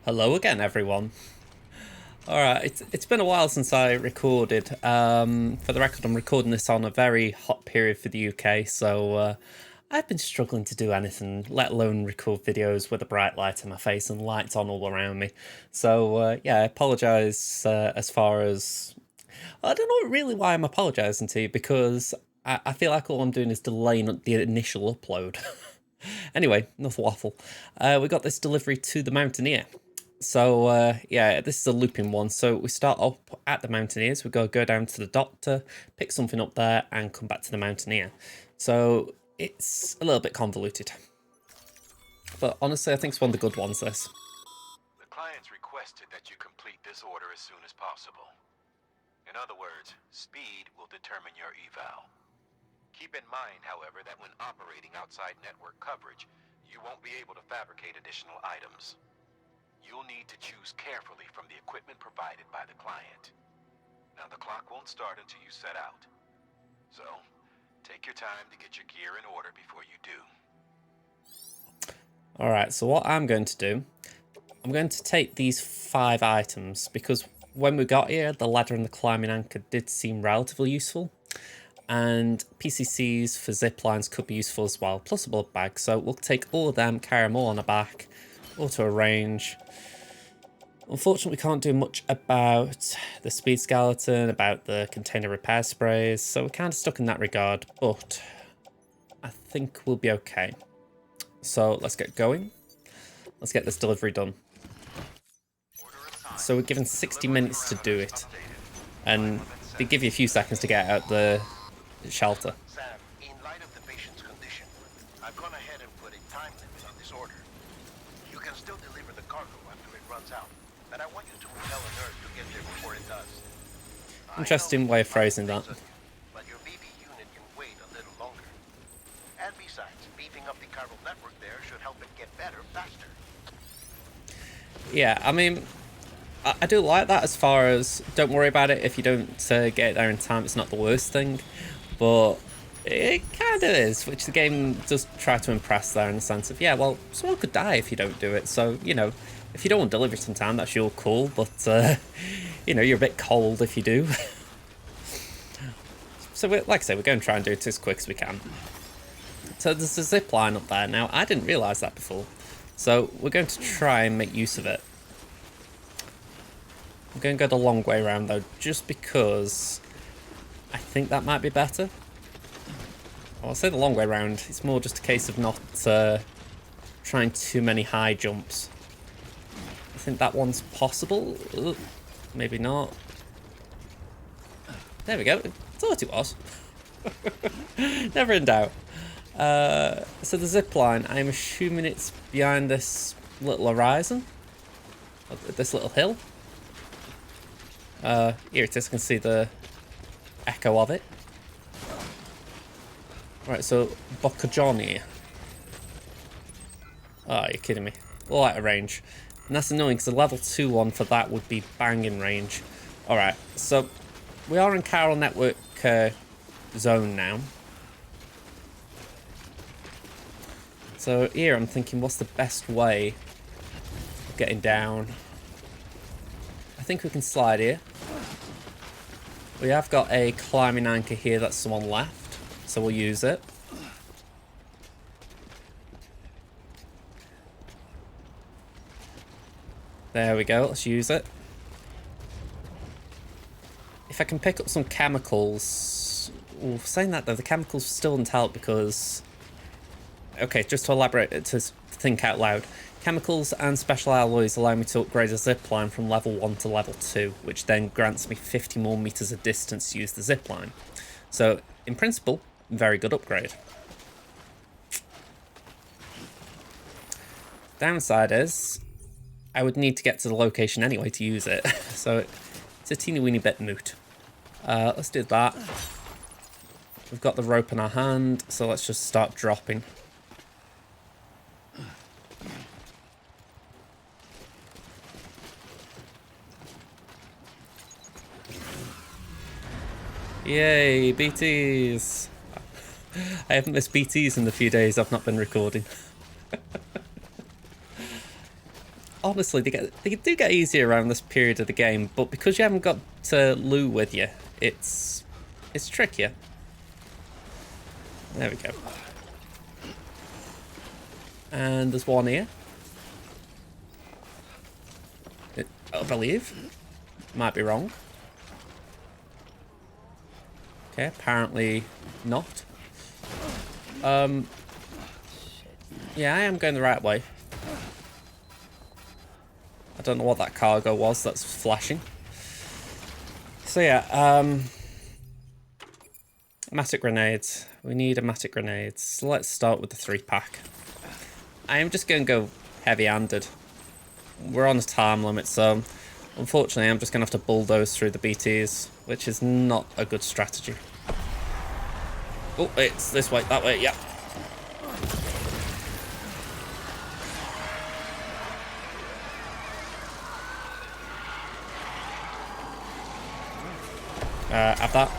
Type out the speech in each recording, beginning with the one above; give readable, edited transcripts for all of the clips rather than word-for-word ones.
Hello again, everyone. Alright, it's been a while since I recorded. For the record, I'm recording this on a very hot period for the UK, so I've been struggling to do anything, let alone record videos with a bright light in my face and lights on all around me. So, yeah, I apologise as far as... I don't know really why I'm apologising to you, because I feel like all I'm doing is delaying the initial upload. Anyway, enough waffle. We got this delivery to the Mountaineer. So, yeah, this is a looping one. So we start up at the Mountaineers. We go down to the Doctor, pick something up there, and come back to the Mountaineer. So it's a little bit convoluted. But honestly, I think it's one of the good ones, this. The client's requested that you complete this order as soon as possible. In other words, speed will determine your eval. Keep in mind, however, that when operating outside network coverage, you won't be able to fabricate additional items. You'll need to choose carefully from the equipment provided by the client. Now, the clock won't start until you set out. So, take your time to get your gear in order before you do. Alright, so what I'm going to do, I'm going to take these 5 items, because when we got here, the ladder and the climbing anchor did seem relatively useful. And PCCs for zip lines could be useful as well, plus a blood bag. So we'll take all of them, carry them all on the back, auto arrange. Unfortunately, we can't do much about the speed skeleton, about the container repair sprays, so we're kind of stuck in that regard, but I think we'll be okay. So let's get going. Let's get this delivery done. So we're given 60 minutes to do it, and they give you a few seconds to get out the shelter. Sam, in light of the patient's condition, I've gone ahead and put a time limit on this order. You can still deliver the cargo after it runs out, but I want you to repel an Earth to get there before it does. Interesting way of phrasing that. But your BB unit can wait a little longer. And besides, beefing up the chiral network there should help it get better faster. Yeah, I mean, I do like that as far as, don't worry about it if you don't get it there in time, it's not the worst thing, but it kind of is, which the game does try to impress there in the sense of, yeah, well, someone could die if you don't do it, so, you know, if you don't want to deliver it in time, that's your call, but, you know, you're a bit cold if you do. So, like I say, we're going to try and do it as quick as we can. So there's a zip line up there. Now, I didn't realise that before, so we're going to try and make use of it. I'm going to go the long way around though, just because I think that might be better. Well, I'll say the long way around. It's more just a case of not trying too many high jumps. I think that one's possible. Ugh, maybe not. There we go. Thought it was. Never in doubt. So the zip line, I'm assuming it's behind this little horizon. This little hill. Here it is, I can see the echo of it. Right, so Boccajoni. Oh, you're kidding me. All out of range. And that's annoying because the level 2 one for that would be bang in range. Alright, so we are in chiral network zone now. So here I'm thinking, what's the best way of getting down? I think we can slide here. We have got a climbing anchor here that someone left, so we'll use it. There we go, let's use it. If I can pick up some chemicals... Ooh, saying that though, the chemicals still didn't help because... Okay, just to elaborate, to think out loud. Chemicals and special alloys allow me to upgrade a zipline from level 1 to level 2, which then grants me 50 more meters of distance to use the zipline. So, in principle, very good upgrade. Downside is, I would need to get to the location anyway to use it, so it's a teeny weeny bit moot. Let's do that. We've got the rope in our hand, so let's just start dropping. Yay, BTs! I haven't missed BTs in the few days I've not been recording. honestly, they do get easier around this period of the game, but because you haven't got Lou with you, it's trickier. There we go. And there's one here. I believe. Might be wrong. Okay, apparently not. Yeah, I am going the right way. I don't know what that cargo was that's flashing. So yeah, Matic grenades. We need Matic grenades. So let's start with the 3-pack. I am just going to go heavy-handed. We're on a time limit, so unfortunately I'm just going to have to bulldoze through the BTs, which is not a good strategy. Oh, it's this way, that way, yeah. Have that.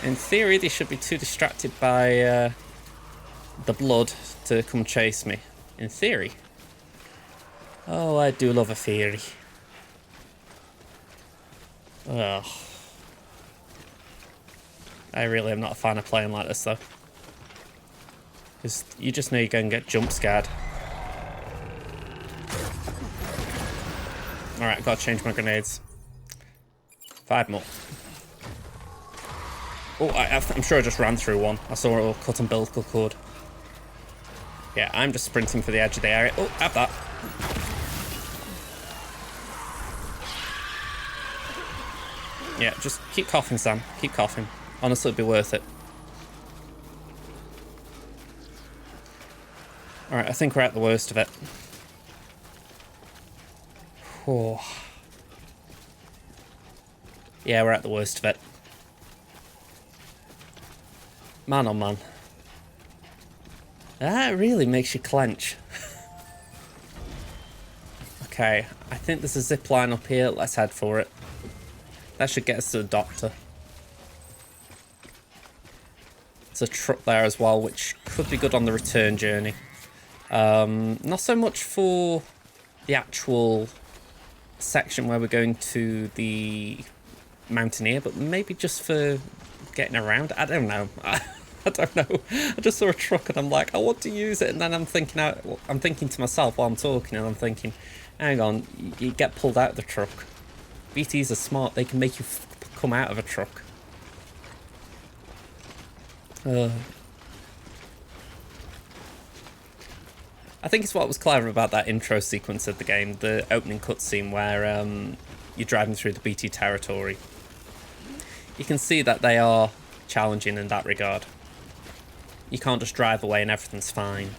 In theory, they should be too distracted by the blood to come chase me. In theory. Oh, I do love a theory. Ugh. I really am not a fan of playing like this, though. Because you just know you're going to get jump scared. Alright, I've got to change my grenades. 5 more. Oh, I'm sure I just ran through one. I saw a cut umbilical cord. Yeah, I'm just sprinting for the edge of the area. Oh, have that. Yeah, just keep coughing, Sam. Keep coughing. Honestly, it'd be worth it. Alright, I think we're at the worst of it. Oh. Yeah, we're at the worst of it. Man oh man. That really makes you clench. Okay, I think there's a zip line up here. Let's head for it. That should get us to the doctor. There's a truck there as well, which could be good on the return journey. Not so much for the actual section where we're going to the Mountaineer, but maybe just for getting around. I don't know. I don't know. I just saw a truck and I'm like, I want to use it, and then I'm thinking to myself while I'm talking, and I'm thinking, hang on, you get pulled out of the truck. BTs are smart. They can make you come out of a truck. I think it's what was clever about that intro sequence of the game, the opening cutscene where you're driving through the BT territory. You can see that they are challenging in that regard. You can't just drive away and everything's fine.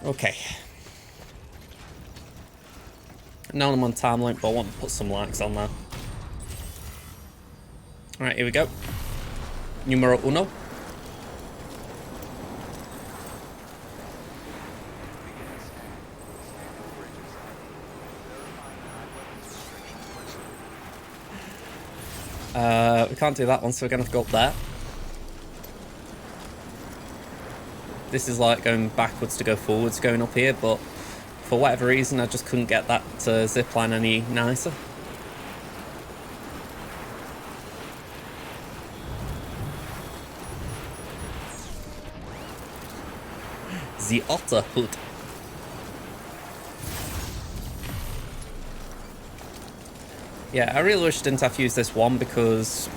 Okay. Now I'm on time limit, but I want to put some likes on there. Alright, here we go. Numero uno. We can't do that one, so we're going to have to go up there. This is like going backwards to go forwards going up here, but for whatever reason I just couldn't get that zipline any nicer. The Otter Hood. Yeah, I really wish I didn't have to use this one because,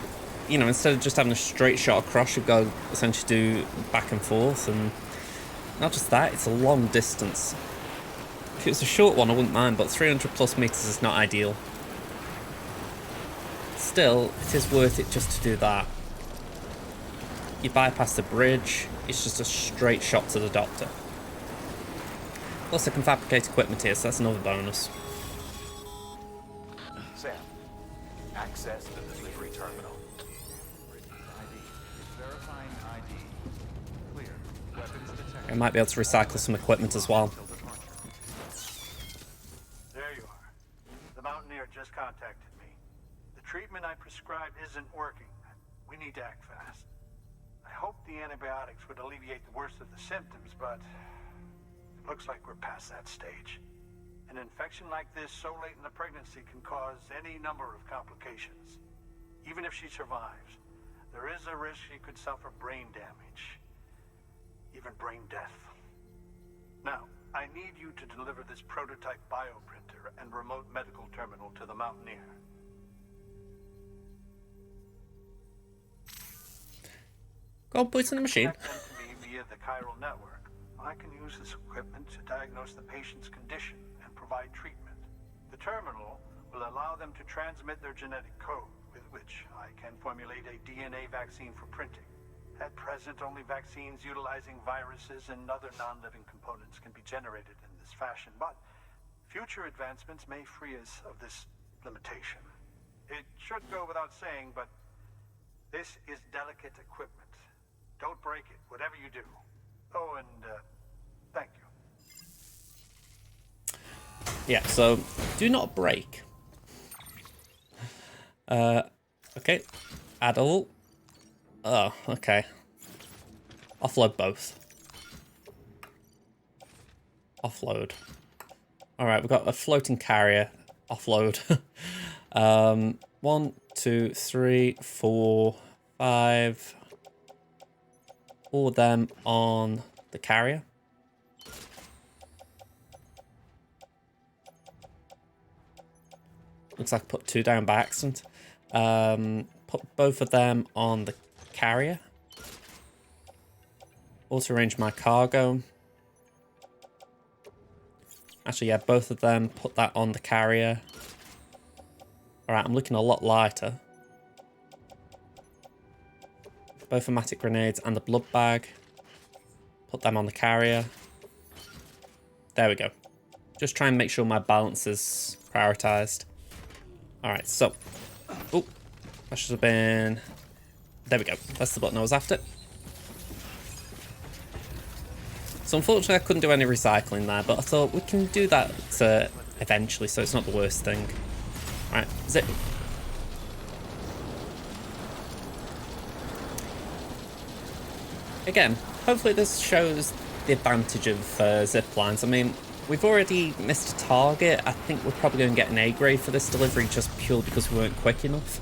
you know, instead of just having a straight shot across, you've got to essentially do back and forth, and not just that, it's a long distance. If it was a short one, I wouldn't mind, but 300 plus meters is not ideal. Still, it is worth it just to do that. You bypass the bridge, it's just a straight shot to the doctor. Plus I can fabricate equipment here, so that's another bonus. Sam, access the delivery terminal. ID. Verifying ID. Clear. Weapons detected. I might be able to recycle some equipment as well. There you are. The Mountaineer just contacted me. The treatment I prescribed isn't working. We need to act fast. I hope the would alleviate the worst of the symptoms, but it looks like we're past that stage. An infection like this so late in the pregnancy can cause any number of complications. Even if she survives, there is a risk she could suffer brain damage, even brain death. Now, I need you to deliver this prototype bioprinter and remote medical terminal to the Mountaineer. Go on, put it in the machine. Connect them to me via the chiral network. I can use this equipment to diagnose the patient's condition and provide treatment. The terminal will allow them to transmit their genetic code, with which I can formulate a DNA vaccine for printing. At present, only vaccines utilizing viruses and other non-living components can be generated in this fashion, but future advancements may free us of this limitation. It should go without saying, but this is delicate equipment. Don't break it, whatever you do. Oh, and thank you. Yeah, so do not break. Okay. Add all. Oh, okay. Offload both. Offload. Alright, we've got a floating carrier. Offload. 1, 2, 3, 4, 5. All of them on the carrier. Looks like I put 2 down by accident. Put both of them on the carrier. Also arrange my cargo. Actually, yeah, both of them. Put that on the carrier. Alright, I'm looking a lot lighter. Both automatic grenades and the blood bag. Put them on the carrier. There we go. Just try and make sure my balance is prioritized. Alright, so. Oh, that should have been. There we go. That's the button I was after. So unfortunately I couldn't do any recycling there, but I thought we can do that eventually, so it's not the worst thing. Alright, zip. Again, hopefully this shows the advantage of zip lines. I mean, we've already missed a target. I think we're probably going to get an A grade for this delivery just purely because we weren't quick enough.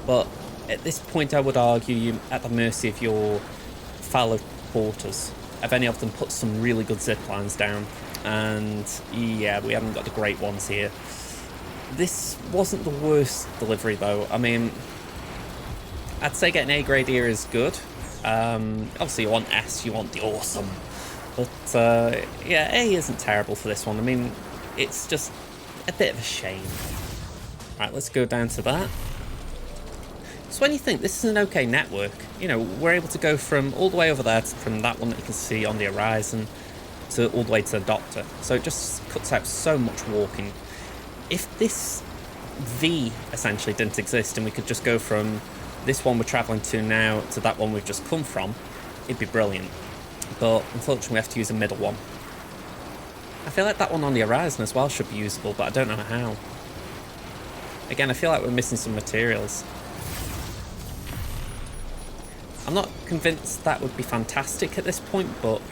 But at this point I would argue you're at the mercy of your fellow porters. If any of them put some really good zip lines down. And yeah, we haven't got the great ones here. This wasn't the worst delivery though. I mean, I'd say getting A grade here is good. Obviously you want S, you want the awesome. But yeah, A isn't terrible for this one. I mean, it's just a bit of a shame. Right, let's go down to that. So when you think this is an okay network, you know, we're able to go from all the way over there, from that one that you can see on the horizon, to all the way to the doctor. So it just cuts out so much walking. If this V essentially didn't exist and we could just go from this one we're travelling to now to that one we've just come from, it'd be brilliant. But unfortunately we have to use a middle one. I feel like that one on the horizon as well should be usable, but I don't know how. Again, I feel like we're missing some materials. I'm not convinced that would be fantastic at this point, but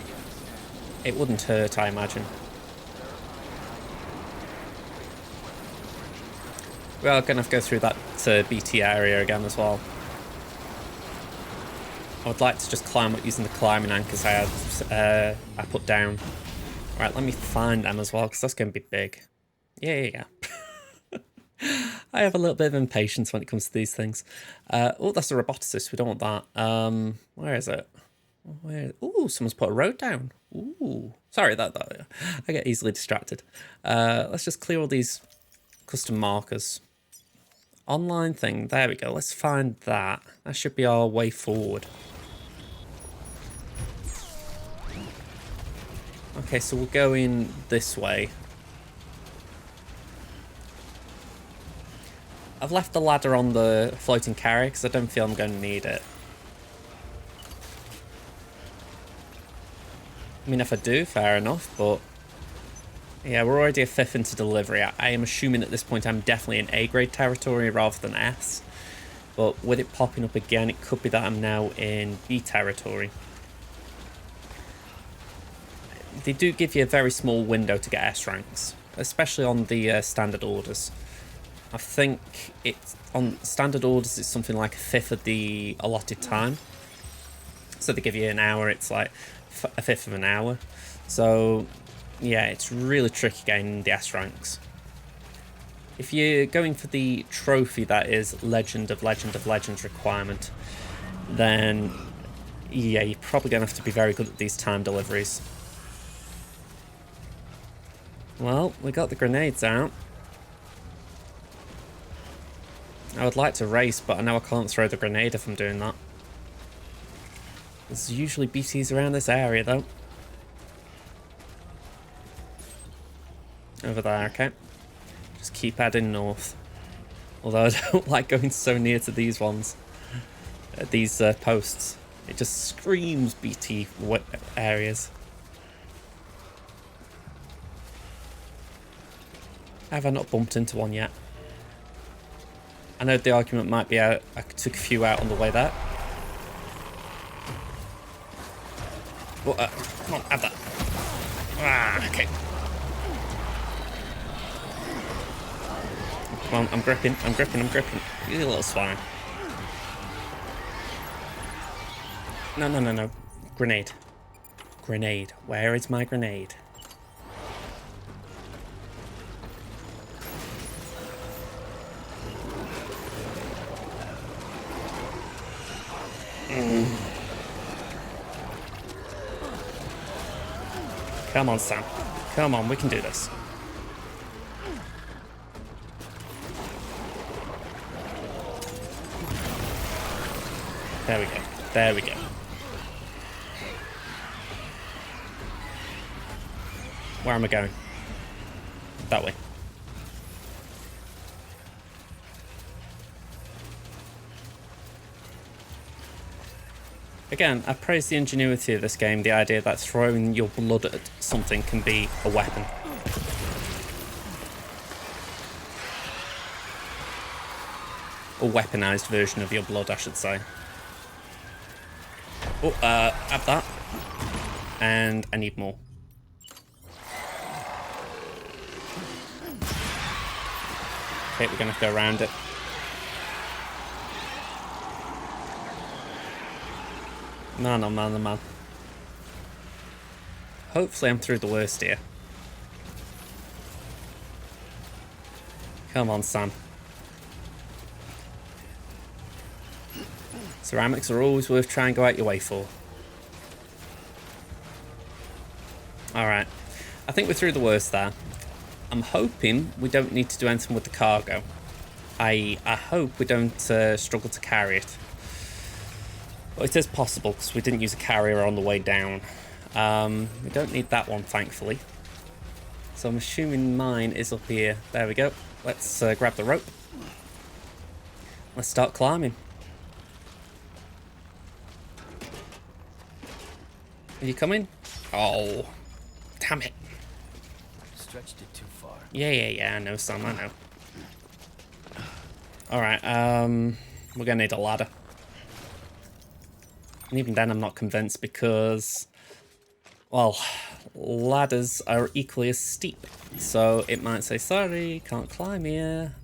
it wouldn't hurt, I imagine. We are going to have to go through that BT area again as well. I would like to just climb up using the climbing anchors I put down. Right, let me find them as well, because that's going to be big. Yeah. I have a little bit of impatience when it comes to these things. Oh, that's a roboticist. We don't want that. Where is it? Ooh, someone's put a road down. Ooh, sorry, that I get easily distracted. Let's just clear all these custom markers. Online thing. There we go. Let's find that. That should be our way forward. Okay, so we'll go in this way. I've left the ladder on the floating carrier because I don't feel I'm going to need it. I mean, if I do, fair enough, but yeah, we're already a fifth into delivery. I am assuming at this point I'm definitely in A grade territory rather than S. But with it popping up again, it could be that I'm now in B territory. they do give you a very small window to get S ranks, especially on the standard orders. I think it's on standard orders, it's something like a fifth of the allotted time. So they give you an hour, it's like a fifth of an hour. So yeah, it's really tricky getting the S ranks. If you're going for the trophy that is Legend of Legends requirement, then yeah, you're probably going to have to be very good at these time deliveries. Well, we got the grenades out. I would like to race, but I know I can't throw the grenade if I'm doing that. There's usually BTs around this area, though. Over there, okay. Just keep heading north. Although I don't like going so near to these ones. These posts. It just screams BT areas. Have I not bumped into one yet? I know the argument might be I took a few out on the way there. Oh, come on, have that. Ah, okay. Come on, I'm gripping. You little swine. No. Grenade. Grenade. Where is my grenade? Come on, Sam. Come on, we can do this. There we go. There we go. Where am I going? That way. Again, I praise the ingenuity of this game, the idea that throwing your blood at something can be a weapon. A weaponized version of your blood, I should say. Oh, have that. And I need more. Okay, we're gonna have to go around it. Man. Hopefully I'm through the worst here. Come on, Sam. Ceramics are always worth trying to go out your way for. Alright. I think we're through the worst there. I'm hoping we don't need to do anything with the cargo. I hope we don't struggle to carry it. Well, it is possible because we didn't use a carrier on the way down. We don't need that one, thankfully. So I'm assuming mine is up here. There we go. Let's grab the rope. Let's start climbing. Are you coming? Oh, damn it. Stretched it too far. Yeah, I know, Sam, I know. Alright, we're gonna need a ladder. And even then I'm not convinced because, well, ladders are equally as steep. So it might say, sorry, can't climb here.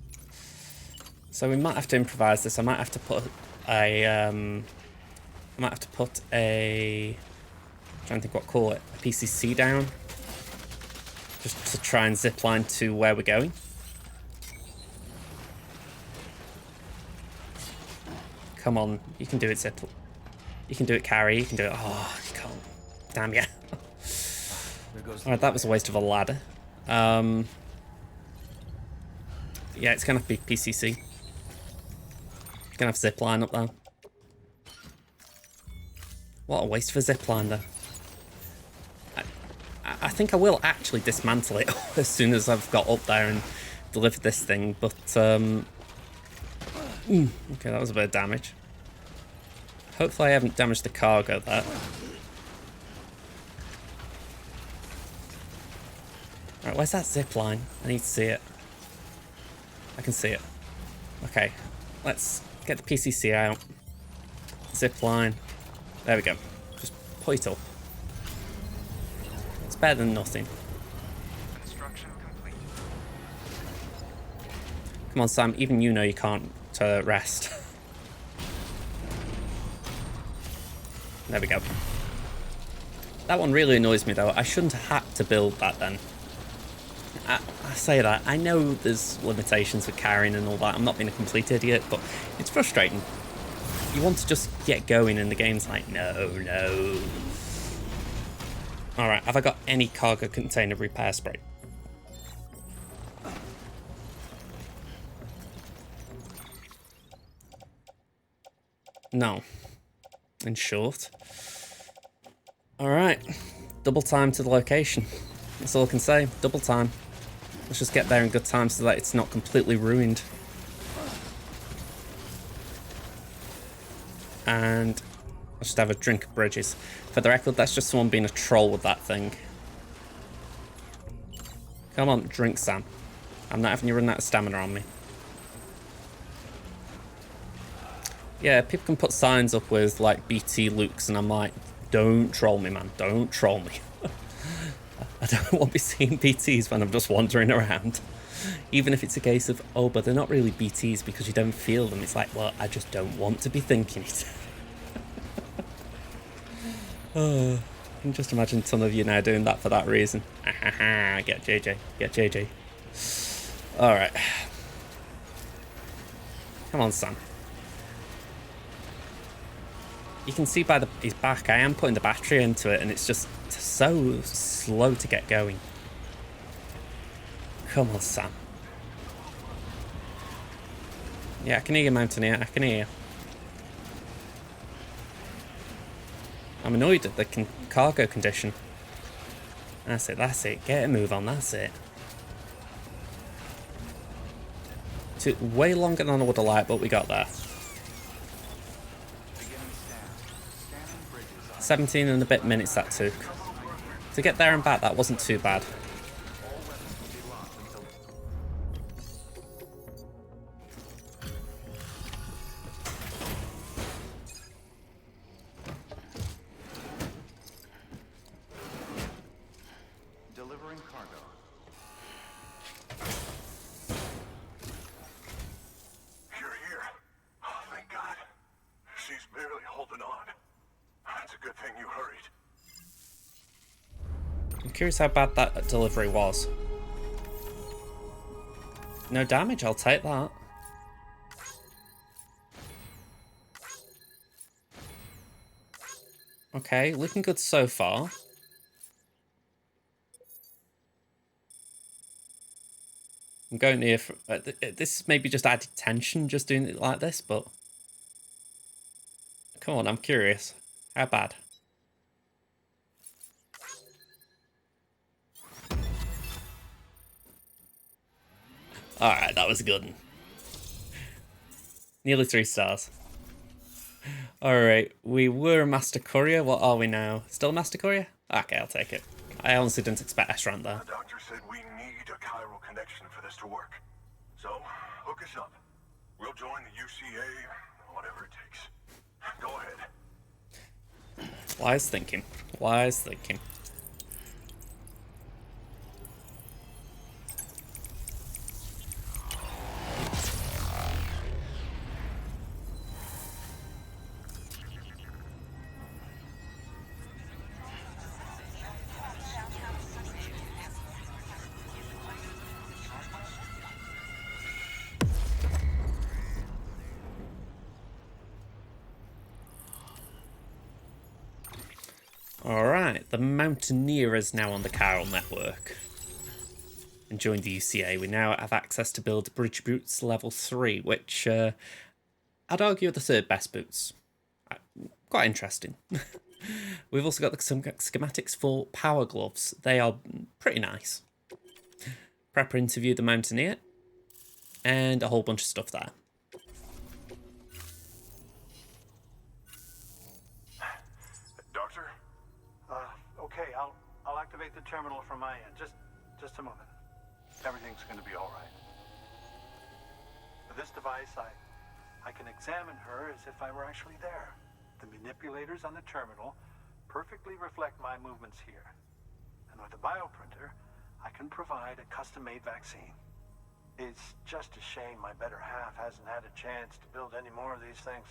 So we might have to improvise this. I might have to put a, I'm trying to think what to call it, a PCC down. Just to try and zipline to where we're going. Come on, you can do it, Zip. You can do it, Carrie. You can do it. Oh, you can't. Damn ya. Alright, that was a waste of a ladder. Yeah, it's gonna have to be PCC. Gonna have zipline up there. What a waste of a zipline, though. I think I will actually dismantle it as soon as I've got up there and delivered this thing, but okay, that was a bit of damage. Hopefully I haven't damaged the cargo there. Alright, where's that zip line? I need to see it. I can see it. Okay, let's get the PCC out. Zip line. There we go. Just put it up. It's better than nothing. Construction complete. Come on, Sam. Even you know you can't rest. There we go. That one really annoys me, though. I shouldn't have had to build that then. I say that. I know there's limitations with carrying and all that. I'm not being a complete idiot, but it's frustrating. You want to just get going, and the game's like, no, no. Alright, have I got any cargo container repair spray? No. In short. Alright. Double time to the location. That's all I can say. Double time. Let's just get there in good time so that it's not completely ruined. And let's just have a drink of bridges. For the record, that's just someone being a troll with that thing. Come on, drink, Sam. I'm not having you run out of stamina on me. Yeah, people can put signs up with, like, BT Lukes, and I'm like, don't troll me, man. Don't troll me. I don't want to be seeing BTs when I'm just wandering around. Even if it's a case of, oh, but they're not really BTs because you don't feel them. It's like, well, I just don't want to be thinking it. Oh, I can just imagine some of you now doing that for that reason. Get JJ. Get JJ. Alright. Come on, Sam. You can see by his back, I am putting the battery into it, and it's just so slow to get going. Come on, Sam. Yeah, I can hear you, Mountaineer. I can hear you. I'm annoyed at the cargo condition. That's it, that's it. Get a move on, that's it. Took way longer than I would have liked, but we got there. 17 and a bit minutes that took. To get there and back, that wasn't too bad. Delivering cargo. You're here. Oh, thank God. She's barely holding on. It's a good thing you hurried. I'm curious how bad that delivery was. No damage, I'll take that. Okay, looking good so far. I'm going here for... this maybe just added tension, just doing it like this, but... Come on, I'm curious. How bad? Alright, that was a good one. Nearly 3 stars. Alright, we were a Master Courier. What are we now? Still a Master Courier? Okay, I'll take it. I honestly didn't expect S-rank there. The doctor said we need a chiral connection for this to work. So, hook us up. We'll join the UCA, whatever it takes. Go ahead. Wise thinking. Wise thinking. Alright, the Mountaineer is now on the chiral network. And joined the UCA. We now have access to build bridge boots level 3, which I'd argue are the 3rd best boots. Quite interesting. We've also got some schematics for power gloves. They are pretty nice. Prepper interview the Mountaineer. And a whole bunch of stuff there. Doctor? Okay, I'll activate the terminal from my end. Just a moment. Everything's gonna be all right. With this device, I can examine her as if I were actually there. The manipulators on the terminal perfectly reflect my movements here. And with a bioprinter, I can provide a custom-made vaccine. It's just a shame my better half hasn't had a chance to build any more of these things.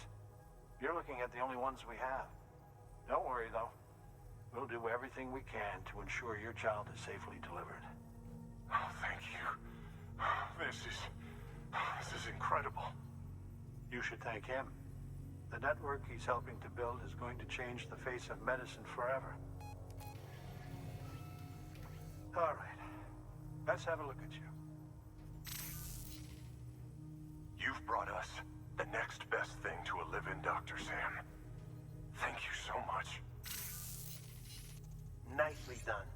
You're looking at the only ones we have. Don't worry, though. We'll do everything we can to ensure your child is safely delivered. Oh, thank you. This is incredible. You should thank him. The network he's helping to build is going to change the face of medicine forever. All right. Let's have a look at you. You've brought us the next best thing to a live-in, Dr. Sam. Thank you so much. Nicely done.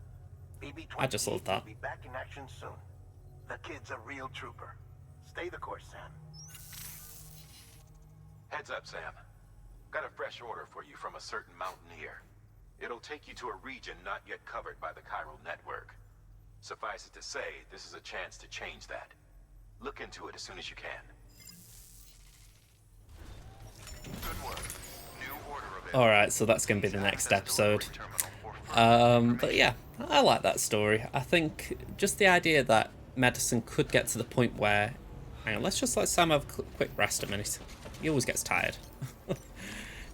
BB-28 I just love that. will be back in action soon. The kid's a real trooper. Stay the course, Sam. Heads up, Sam. Got a fresh order for you from a certain Mountaineer. It'll take you to a region not yet covered by the chiral network. Suffice it to say, this is a chance to change that. Look into it as soon as you can. Good work. New order available. Alright, so that's going to be the next episode. But yeah, I like that story. I think just the idea that medicine could get to the point where... Hang on, let's just let Sam have a quick rest a minute. He always gets tired.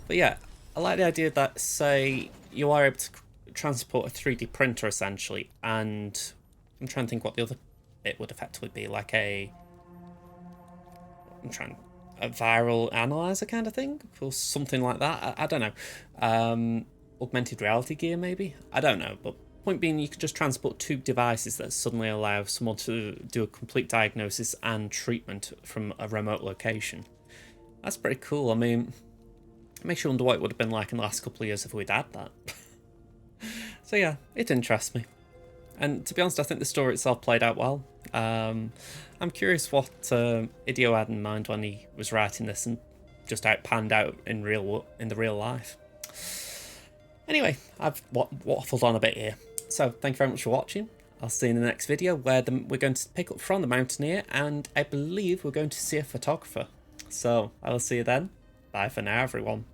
But yeah, I like the idea that, say, you are able to transport a 3D printer, essentially, and I'm trying to think what the other bit would effectively be, like a viral analyzer kind of thing, or something like that. I don't know. Augmented reality gear, maybe? I don't know, but point being, you could just transport two devices that suddenly allow someone to do a complete diagnosis and treatment from a remote location. That's pretty cool. I mean, it makes you wonder what it would have been like in the last couple of years if we'd had that. So yeah, it interests me. And to be honest, I think the story itself played out well. I'm curious what Hideo had in mind when he was writing this and just panned out in the real life. Anyway, I've waffled on a bit here. So thank you very much for watching. I'll see you in the next video where we're going to pick up from the Mountaineer, and I believe we're going to see a photographer. So I will see you then. Bye for now, everyone.